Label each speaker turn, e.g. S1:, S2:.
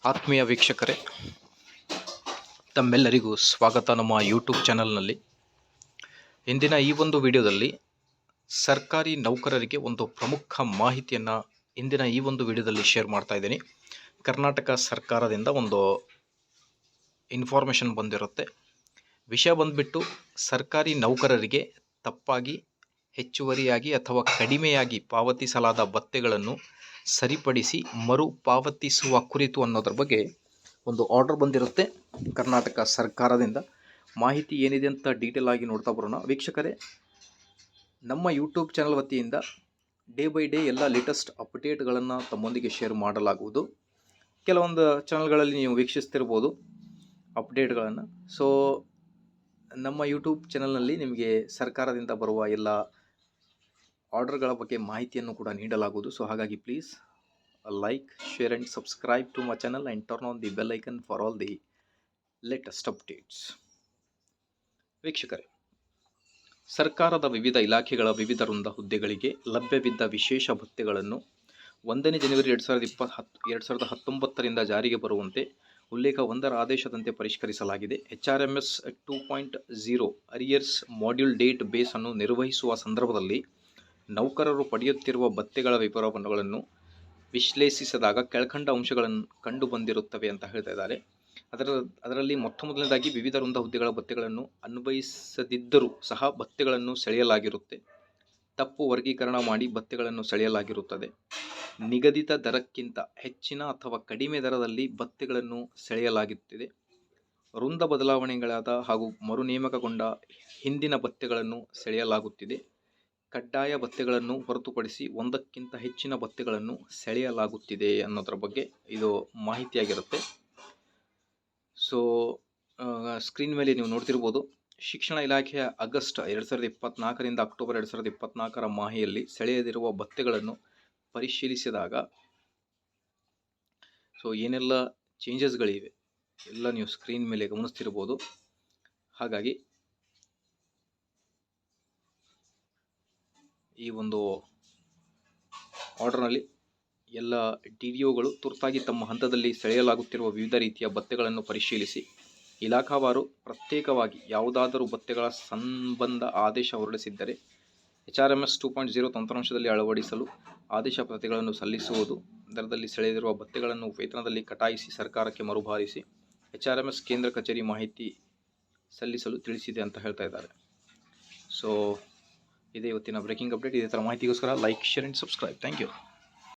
S1: ಆತ್ಮೀಯ ವೀಕ್ಷಕರೇ, ತಮ್ಮೆಲ್ಲರಿಗೂ ಸ್ವಾಗತ ನಮ್ಮ ಯೂಟ್ಯೂಬ್ ಚಾನಲ್ನಲ್ಲಿ. ಇಂದಿನ ಈ ಒಂದು ವಿಡಿಯೋದಲ್ಲಿ ಸರ್ಕಾರಿ ನೌಕರರಿಗೆ ಒಂದು ಪ್ರಮುಖ ಮಾಹಿತಿಯನ್ನು ಇಂದಿನ ಈ ಒಂದು ವಿಡಿಯೋದಲ್ಲಿ ಶೇರ್ ಮಾಡ್ತಾ ಇದ್ದೀನಿ. ಕರ್ನಾಟಕ ಸರ್ಕಾರದಿಂದ ಒಂದು ಇನ್ಫಾರ್ಮೇಷನ್ ಬಂದಿರುತ್ತೆ. ವಿಷಯ ಬಂದುಬಿಟ್ಟು ಸರ್ಕಾರಿ ನೌಕರರಿಗೆ ತಪ್ಪಾಗಿ ಹೆಚ್ಚುವರಿಯಾಗಿ ಅಥವಾ ಕಡಿಮೆಯಾಗಿ ಪಾವತಿಸಲಾದ ಭತ್ಯೆಗಳನ್ನು ಸರಿಪಡಿಸಿ ಮರು ಪಾವತಿಸುವ ಕುರಿತು ಅನ್ನೋದ್ರ ಬಗ್ಗೆ ಒಂದು ಆರ್ಡರ್ ಬಂದಿರುತ್ತೆ ಕರ್ನಾಟಕ ಸರ್ಕಾರದಿಂದ. ಮಾಹಿತಿ ಏನಿದೆ ಅಂತ ಡೀಟೇಲ್ ಆಗಿ ನೋಡ್ತಾ ಬರೋಣ. ವೀಕ್ಷಕರೇ, ನಮ್ಮ ಯೂಟ್ಯೂಬ್ ಚಾನಲ್ ವತಿಯಿಂದ ಡೇ ಬೈ ಡೇ ಎಲ್ಲ ಲೇಟೆಸ್ಟ್ ಅಪ್ಡೇಟ್ಗಳನ್ನು ತಮ್ಮೊಂದಿಗೆ ಶೇರ್ ಮಾಡಲಾಗುವುದು. ಕೆಲವೊಂದು ಚಾನಲ್ಗಳಲ್ಲಿ ನೀವು ವೀಕ್ಷಿಸ್ತಿರ್ಬೋದು ಅಪ್ಡೇಟ್ಗಳನ್ನು. ಸೊ ನಮ್ಮ ಯೂಟ್ಯೂಬ್ ಚಾನಲ್ನಲ್ಲಿ ನಿಮಗೆ ಸರ್ಕಾರದಿಂದ ಬರುವ ಎಲ್ಲ ಆರ್ಡರ್ಗಳ ಬಗ್ಗೆ ಮಾಹಿತಿಯನ್ನು ಕೂಡ ನೀಡಲಾಗುವುದು. ಸೊ ಹಾಗಾಗಿ please like, share and subscribe to my channel and turn on the bell icon for all the latest updates. ವೀಕ್ಷಕರೇ, ಸರ್ಕಾರದ ವಿವಿಧ ಇಲಾಖೆಗಳ ವಿವಿಧ ವೃಂದ ಹುದ್ದೆಗಳಿಗೆ ಲಭ್ಯವಿದ್ದ ವಿಶೇಷ ಭತ್ಯೆಗಳನ್ನು 1ನೇ ಜನವರಿ 2019ರಿಂದ ಜಾರಿಗೆ ಬರುವಂತೆ ಉಲ್ಲೇಖ 1ರ ಆದೇಶದಂತೆ ಪರಿಷ್ಕರಿಸಲಾಗಿದೆ. HRMS 2.0 arrears module date base ಅನ್ನು ನಿರ್ವಹಿಸುವ ಸಂದರ್ಭದಲ್ಲಿ ನೌಕರರು ಪಡೆಯುತ್ತಿರುವ ಭತ್ಯೆಗಳ ವಿವರಗಳನ್ನು ವಿಶ್ಲೇಷಿಸಿದಾಗ ಕೆಳಕಂಡ ಅಂಶಗಳನ್ನು ಕಂಡು ಬಂದಿರುತ್ತವೆ ಅಂತ ಹೇಳ್ತಾ ಇದ್ದಾರೆ. ಅದರಲ್ಲಿ ಮೊದಲನೇದಾಗಿ ವಿವಿಧ ವೃಂದ ಹುದ್ದೆಗಳ ಭತ್ಯೆಗಳನ್ನು ಅನ್ವಯಿಸದಿದ್ದರೂ ಸಹ ಭತ್ಯೆಗಳನ್ನು ಸೆಳೆಯಲಾಗಿರುತ್ತೆ. ತಪ್ಪು ವರ್ಗೀಕರಣ ಮಾಡಿ ಭತ್ಯೆಗಳನ್ನು ಸೆಳೆಯಲಾಗಿರುತ್ತದೆ. ನಿಗದಿತ ದರಕ್ಕಿಂತ ಹೆಚ್ಚಿನ ಅಥವಾ ಕಡಿಮೆ ದರದಲ್ಲಿ ಭತ್ಯೆಗಳನ್ನು ಸೆಳೆಯಲಾಗುತ್ತಿದೆ. ವೃಂದ ಬದಲಾವಣೆಗಳಾದ ಹಾಗೂ ಮರು ನೇಮಕಗೊಂಡ ಹಿಂದಿನ ಭತ್ಯೆಗಳನ್ನು ಸೆಳೆಯಲಾಗುತ್ತಿದೆ. ಕಡ್ಡಾಯ ಭತ್ಯೆಗಳನ್ನು ಹೊರತುಪಡಿಸಿ ಒಂದಕ್ಕಿಂತ ಹೆಚ್ಚಿನ ಭತ್ಯೆಗಳನ್ನು ಸೆಳೆಯಲಾಗುತ್ತಿದೆ ಅನ್ನೋದ್ರ ಬಗ್ಗೆ ಇದು ಮಾಹಿತಿಯಾಗಿರುತ್ತೆ. ಸೊ ಸ್ಕ್ರೀನ್ ಮೇಲೆ ನೀವು ನೋಡ್ತಿರ್ಬೋದು. ಶಿಕ್ಷಣ ಇಲಾಖೆಯ ಆಗಸ್ಟ್ 2024ರಿಂದ ಅಕ್ಟೋಬರ್ 2024ರ ಮಾಹಿತಿಯಲ್ಲಿ ಸೆಳೆಯದಿರುವ ಭತ್ಯೆಗಳನ್ನು ಪರಿಶೀಲಿಸಿದಾಗ ಸೊ ಏನೆಲ್ಲ ಚೇಂಜಸ್ಗಳಿವೆ ಎಲ್ಲ ನೀವು ಸ್ಕ್ರೀನ್ ಮೇಲೆ ಗಮನಿಸ್ತಿರ್ಬೋದು. ಹಾಗಾಗಿ ಈ ಒಂದು ಆರ್ಡರ್ನಲ್ಲಿ ಎಲ್ಲ DDOಗಳು ತುರ್ತಾಗಿ ತಮ್ಮ ಹಂತದಲ್ಲಿ ಸೆಳೆಯಲಾಗುತ್ತಿರುವ ವಿವಿಧ ರೀತಿಯ ಭತ್ಯೆಗಳನ್ನು ಪರಿಶೀಲಿಸಿ ಇಲಾಖಾವಾರು ಪ್ರತ್ಯೇಕವಾಗಿ ಯಾವುದಾದರೂ ಭತ್ಯೆಗಳ ಸಂಬಂಧ ಆದೇಶ ಹೊರಡಿಸಿದ್ದರೆ HRMS 2.0 ತಂತ್ರಾಂಶದಲ್ಲಿ ಅಳವಡಿಸಲು ಆದೇಶ ಪ್ರತಿಗಳನ್ನು ಸಲ್ಲಿಸುವುದು. ದರದಲ್ಲಿ ಸೆಳೆದಿರುವ ಭತ್ಯೆಗಳನ್ನು ವೇತನದಲ್ಲಿ ಕಟಾಯಿಸಿ ಸರ್ಕಾರಕ್ಕೆ ಮರುಭಾರಿಸಿ HRMS ಕೇಂದ್ರ ಕಚೇರಿ ಮಾಹಿತಿ ಸಲ್ಲಿಸಲು ತಿಳಿಸಿದೆ ಅಂತ ಹೇಳ್ತಾ ಇದ್ದಾರೆ. ಸೊ ಇದೇ ಇವತ್ತಿನ ಬ್ರೇಕಿಂಗ್ ಅಪ್ಡೇಟ್. ಇದೇ ಥರ ಮಾಹಿತಿಗೋಸ್ಕರ like, share and subscribe. Thank you.